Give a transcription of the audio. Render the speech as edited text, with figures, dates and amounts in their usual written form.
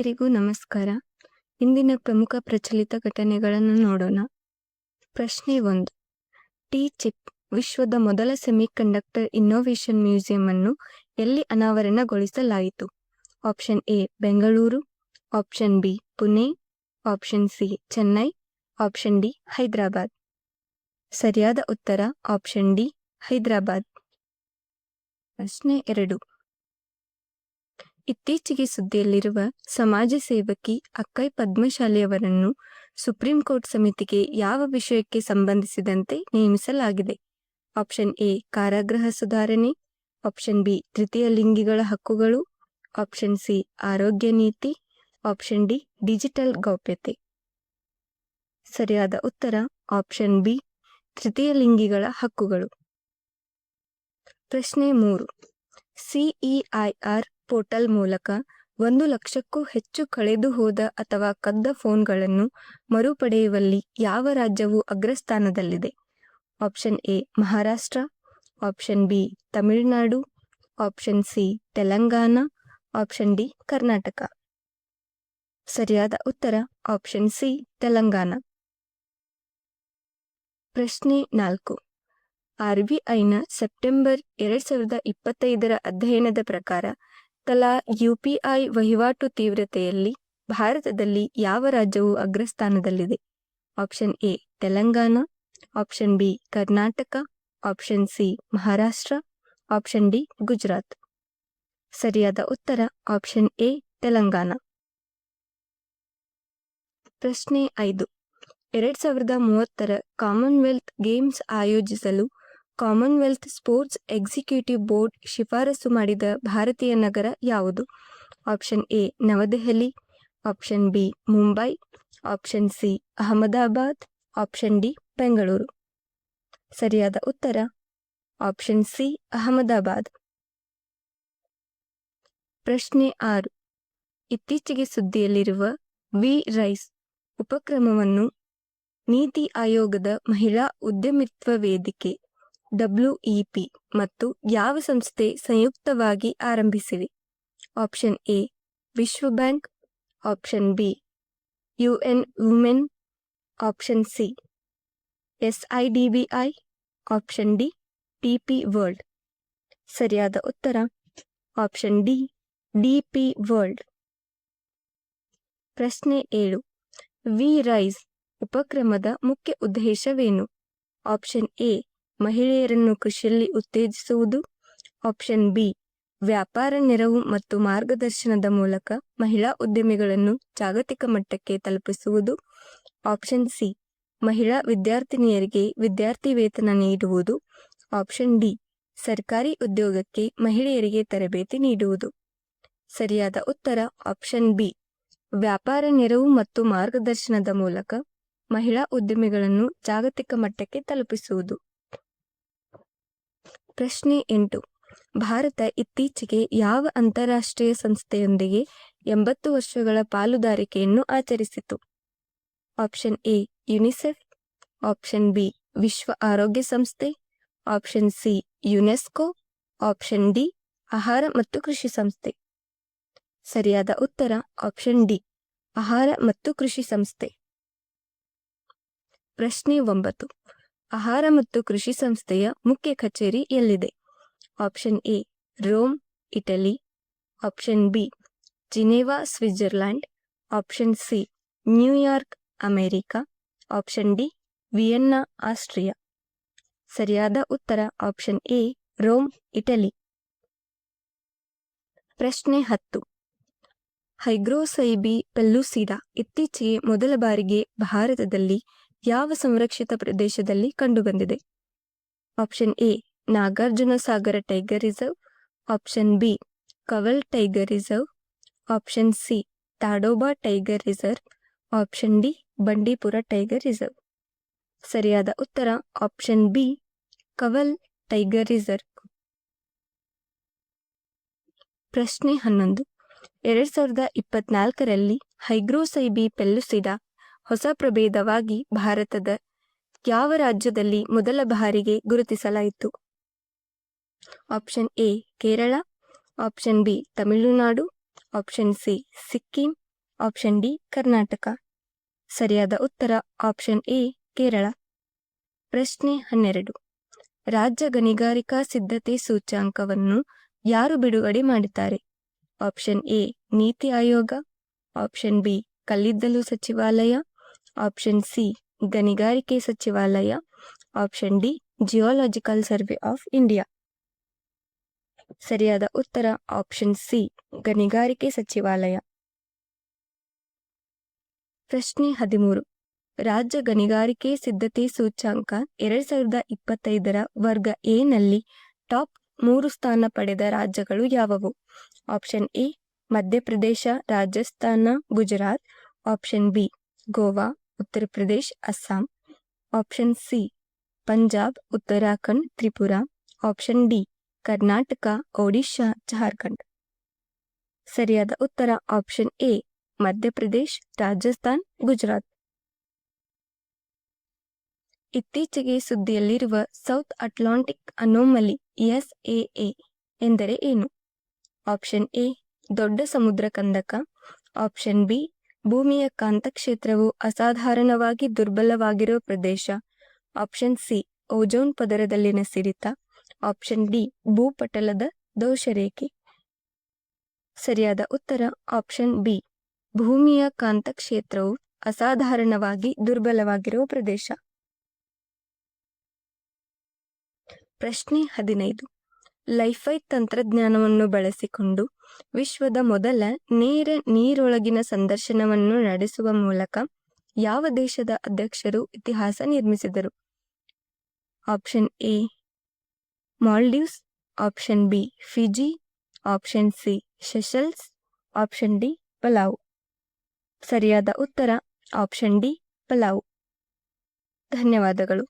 ಎಲ್ಲರಿಗೂ ನಮಸ್ಕಾರ. ಇಂದಿನ ಪ್ರಮುಖ ಪ್ರಚಲಿತ ಘಟನೆಗಳನ್ನು ನೋಡೋಣ. ಪ್ರಶ್ನೆ 1. ಟಿ-ಚಿಪ್ ವಿಶ್ವದ ಮೊದಲ ಸೆಮಿಕಂಡಕ್ಟರ್ ಇನ್ನೋವೇಷನ್ ಮ್ಯೂಸಿಯಂ ಅನ್ನು ಎಲ್ಲಿ ಅನಾವರಣಗೊಳಿಸಲಾಯಿತು? Option A Bengaluru, option B Pune, option C Chennai, option D Hyderabad. ಸರಿಯಾದ ಉತ್ತರ ಆಪ್ಷನ್ ಡಿ ಹೈದರಾಬಾದ್. ಪ್ರಶ್ನೆ 2. ಇತ್ತೀಚೆಗೆ ಸುದ್ದಿಯಲ್ಲಿರುವ ಸಮಾಜ ಸೇವಕಿ ಅಕ್ಕೈ ಪದ್ಮಶಾಲಿಯವರನ್ನು ಸುಪ್ರೀಂ ಕೋರ್ಟ್ ಸಮಿತಿಗೆ ಯಾವ ವಿಷಯಕ್ಕೆ ಸಂಬಂಧಿಸಿದಂತೆ ನೇಮಿಸಲಾಗಿದೆ? ಆಪ್ಷನ್ ಎ ಕಾರಾಗೃಹ ಸುಧಾರಣೆ, ಆಪ್ಷನ್ ಬಿ ತೃತೀಯ ಲಿಂಗಿಗಳ ಹಕ್ಕುಗಳು, ಆಪ್ಷನ್ ಸಿ ಆರೋಗ್ಯ ನೀತಿ, ಆಪ್ಷನ್ ಡಿ ಡಿಜಿಟಲ್ ಗೌಪ್ಯತೆ. ಸರಿಯಾದ ಉತ್ತರ ಆಪ್ಷನ್ ಬಿ ತೃತೀಯ ಲಿಂಗಿಗಳ ಹಕ್ಕುಗಳು. ಪ್ರಶ್ನೆ 3. ಸಿಇಐಆರ್ ಪೋರ್ಟಲ್ ಮೂಲಕ 1 ಲಕ್ಷಕ್ಕೂ ಹೆಚ್ಚು ಕಳೆದು ಹೋದ ಅಥವಾ ಕದ್ದ ಫೋನ್ಗಳನ್ನು ಮರುಪಡೆಯುವಲ್ಲಿ ಯಾವ ರಾಜ್ಯವು ಅಗ್ರಸ್ಥಾನದಲ್ಲಿದೆ? Option A Maharashtra, option B Tamil Nadu, option C Telangana, option D Karnataka. ಸರಿಯಾದ ಉತ್ತರ ಆಪ್ಷನ್ ಸಿ ತೆಲಂಗಾಣ. ಪ್ರಶ್ನೆ 4. ಆರ್ಬಿಐನ ಸೆಪ್ಟೆಂಬರ್ 2025 ಅಧ್ಯಯನದ ಪ್ರಕಾರ ತಲಾ ಯುಪಿಐ ವಹಿವಾಟು ತೀವ್ರತೆಯಲ್ಲಿ ಭಾರತದಲ್ಲಿ ಯಾವ ರಾಜ್ಯವು ಅಗ್ರಸ್ಥಾನದಲ್ಲಿದೆ? Option A Telangana, option B Karnataka, option C Maharashtra, option D Gujarat. ಸರಿಯಾದ ಉತ್ತರ ಆಪ್ಷನ್ ಎ ತೆಲಂಗಾಣ. ಪ್ರಶ್ನೆ 5. 2030 ಕಾಮನ್ವೆಲ್ತ್ ಗೇಮ್ಸ್ ಆಯೋಜಿಸಲು ಕಾಮನ್ವೆಲ್ತ್ ಸ್ಪೋರ್ಟ್ಸ್ ಎಕ್ಸಿಕ್ಯೂಟಿವ್ ಬೋರ್ಡ್ ಶಿಫಾರಸು ಮಾಡಿದ ಭಾರತೀಯ ನಗರ ಯಾವುದು? Option A Navadehali, option B Mumbai, option C Ahmedabad, option D Bengaluru. ಸರಿಯಾದ ಉತ್ತರ ಆಪ್ಷನ್ ಸಿ ಅಹಮದಾಬಾದ್. ಪ್ರಶ್ನೆ 6. ಇತ್ತೀಚೆಗೆ ಸುದ್ದಿಯಲ್ಲಿರುವ ವಿ ರೈಸ್ ಉಪಕ್ರಮವನ್ನು ನೀತಿ ಆಯೋಗದ ಮಹಿಳಾ ಉದ್ಯಮಿತ್ವ ವೇದಿಕೆ WEP ಮತ್ತು ಯಾವ ಸಂಸ್ಥೆ ಸಂಯುಕ್ತವಾಗಿ ಆರಂಭಿಸಿವೆ? ಆಪ್ಷನ್ ಎ ವಿಶ್ವ bank, option B UN women, option C SIDBI, option D DP world. ಸರಿಯಾದ ಉತ್ತರ ಆಪ್ಷನ್ ಡಿ DP ವರ್ಲ್ಡ್. ಪ್ರಶ್ನೆ 7. ವಿ ರೈಸ್ ಉಪಕ್ರಮದ ಮುಖ್ಯ ಉದ್ದೇಶವೇನು? ಆಪ್ಷನ್ ಎ ಮಹಿಳೆಯರನ್ನು ಕೃಷಿಯಲ್ಲಿ ಉತ್ತೇಜಿಸುವುದು, ಆಪ್ಷನ್ ಬಿ ವ್ಯಾಪಾರ ನೆರವು ಮತ್ತು ಮಾರ್ಗದರ್ಶನದ ಮೂಲಕ ಮಹಿಳಾ ಉದ್ಯಮಿಗಳನ್ನು ಜಾಗತಿಕ ಮಟ್ಟಕ್ಕೆ ತಲುಪಿಸುವುದು, ಆಪ್ಷನ್ ಸಿ ಮಹಿಳಾ ವಿದ್ಯಾರ್ಥಿನಿಯರಿಗೆ ವಿದ್ಯಾರ್ಥಿ ವೇತನ ನೀಡುವುದು, ಆಪ್ಷನ್ ಡಿ ಸರ್ಕಾರಿ ಉದ್ಯೋಗಕ್ಕೆ ಮಹಿಳೆಯರಿಗೆ ತರಬೇತಿ ನೀಡುವುದು. ಸರಿಯಾದ ಉತ್ತರ ಆಪ್ಷನ್ ಬಿ ವ್ಯಾಪಾರ ನೆರವು ಮತ್ತು ಮಾರ್ಗದರ್ಶನದ ಮೂಲಕ ಮಹಿಳಾ ಉದ್ಯಮಿಗಳನ್ನು ಜಾಗತಿಕ ಮಟ್ಟಕ್ಕೆ ತಲುಪಿಸುವುದು. ಪ್ರಶ್ನೆ 8. ಭಾರತ ಇತ್ತೀಚೆಗೆ ಯಾವ ಅಂತಾರಾಷ್ಟ್ರೀಯ ಸಂಸ್ಥೆಯೊಂದಿಗೆ 80 ವರ್ಷಗಳ ಪಾಲುದಾರಿಕೆಯನ್ನು ಆಚರಿಸಿತು? Option A UNICEF, option B ವಿಶ್ವ ಆರೋಗ್ಯ ಸಂಸ್ಥೆ, option C UNESCO, option D ಆಹಾರ ಮತ್ತು ಕೃಷಿ ಸಂಸ್ಥೆ. ಸರಿಯಾದ ಉತ್ತರ ಆಪ್ಷನ್ ಡಿ ಆಹಾರ ಮತ್ತು ಕೃಷಿ ಸಂಸ್ಥೆ. ಪ್ರಶ್ನೆ 9. ಆಹಾರ ಮತ್ತು ಕೃಷಿ ಸಂಸ್ಥೆಯ ಮುಖ್ಯ ಕಚೇರಿ ಎಲ್ಲಿದೆ? Option A Rome Italy, option B Geneva Switzerland, option C New York America, option D Vienna Austria. ಸರಿಯಾದ ಉತ್ತರ ಆಪ್ಷನ್ ಎ ರೋಮ್ ಇಟಲಿ. ಪ್ರಶ್ನೆ 10. ಹೈಗ್ರೋಸೈಬಿ ಪೆಲ್ಲುಸಿಡಾ ಇತ್ತೀಚೆಗೆ ಮೊದಲ ಬಾರಿಗೆ ಭಾರತದಲ್ಲಿ ಯಾವ ಸಂರಕ್ಷಿತ ಪ್ರದೇಶದಲ್ಲಿ ಕಂಡುಬಂದಿದೆ? Option A Nagarjuna Sagar tiger reserve, option B Kawal tiger reserve, option C Tadoba tiger reserve, option D Bandipur tiger reserve. ಸರಿಯಾದ ಉತ್ತರ option B Kawal tiger reserve. ಪ್ರಶ್ನೆ 11. 2024 ಹೈಗ್ರೋಸೈಬಿ ಪೆಲ್ಲುಸಿಡಾ ಹೊಸ ಪ್ರಭೇದವಾಗಿ ಭಾರತದ ಯಾವ ರಾಜ್ಯದಲ್ಲಿ ಮೊದಲ ಬಾರಿಗೆ ಗುರುತಿಸಲಾಯಿತು? Option A Kerala, option B Tamil Nadu, option C Sikkim, option D Karnataka. ಸರಿಯಾದ ಉತ್ತರ ಆಪ್ಷನ್ ಎ ಕೇರಳ. ಪ್ರಶ್ನೆ 12. ರಾಜ್ಯ ಗಣಿಗಾರಿಕಾ ಸಿದ್ಧತೆ ಸೂಚ್ಯಂಕವನ್ನು ಯಾರು ಬಿಡುಗಡೆ ಮಾಡುತ್ತಾರೆ? Option A NITI Aayog, option B ಕಲ್ಲಿದ್ದಲು ಸಚಿವಾಲಯ, ಆಪ್ಷನ್ ಸಿ ಗಣಿಗಾರಿಕೆ ಸಚಿವಾಲಯ, option D geological survey of India. ಸರಿಯಾದ ಉತ್ತರ ಆಪ್ಷನ್ ಸಿ ಗಣಿಗಾರಿಕೆ ಸಚಿವಾಲಯ. ಪ್ರಶ್ನೆ 13. ರಾಜ್ಯ ಗಣಿಗಾರಿಕೆ ಸಿದ್ಧತೆ ಸೂಚ್ಯಂಕ 2025 ವರ್ಗ ಎ ನಲ್ಲಿ ಟಾಪ್ 3 ಸ್ಥಾನ ಪಡೆದ ರಾಜ್ಯಗಳು ಯಾವುವು? Option A Madhya Pradesh, Rajasthan, Gujarat, option B Goa, Uttar Pradesh, Assam, option C Punjab, Uttarakhand, Tripura, option D Karnataka, Odisha, Jharkhand. ಸರಿಯಾದ ಉತ್ತರ ಆಪ್ಷನ್ ಎ ಮಧ್ಯಪ್ರದೇಶ್, ರಾಜಸ್ಥಾನ್, ಗುಜರಾತ್. ಇತ್ತೀಚೆಗೆ ಸುದ್ದಿಯಲ್ಲಿರುವ ಸೌತ್ ಅಟ್ಲಾಂಟಿಕ್ ಅನೋಮಲಿ SAA ಎಂದರೆ ಏನು? ಆಪ್ಷನ್ ಎ ದೊಡ್ಡ ಸಮುದ್ರ ಕಂದಕ, ಆಪ್ಷನ್ ಬಿ ಭೂಮಿಯ ಕಾಂತಕ್ಷೇತ್ರವು ಅಸಾಧಾರಣವಾಗಿ ದುರ್ಬಲವಾಗಿರುವ ಪ್ರದೇಶ, ಆಪ್ಷನ್ ಸಿ ಓಜೋನ್ ಪದರದಲ್ಲಿನ ಸಿಡಿತ, ಆಪ್ಷನ್ ಡಿ ಭೂಪಟಲದ ದೋಷರೇಖೆ. ಸರಿಯಾದ ಉತ್ತರ ಆಪ್ಷನ್ ಬಿ ಭೂಮಿಯ ಕಾಂತಕ್ಷೇತ್ರವು ಅಸಾಧಾರಣವಾಗಿ ದುರ್ಬಲವಾಗಿರುವ ಪ್ರದೇಶ. ಪ್ರಶ್ನೆ 15. ಲೈಫೈ ತಂತ್ರಜ್ಞಾನವನ್ನು ಬಳಸಿಕೊಂಡು ವಿಶ್ವದ ಮೊದಲ ನೇರ ನೀರೊಳಗಿನ ಸಂದರ್ಶನವನ್ನು ನಡೆಸುವ ಮೂಲಕ ಯಾವ ದೇಶದ ಅಧ್ಯಕ್ಷರು ಇತಿಹಾಸ ನಿರ್ಮಿಸಿದರು? Option A Maldives, option B Fiji, option C Seychelles, option D pulao. ಸರಿಯಾದ ಉತ್ತರ ಆಪ್ಷನ್ ಡಿ ಪಲಾವ್. ಧನ್ಯವಾದಗಳು.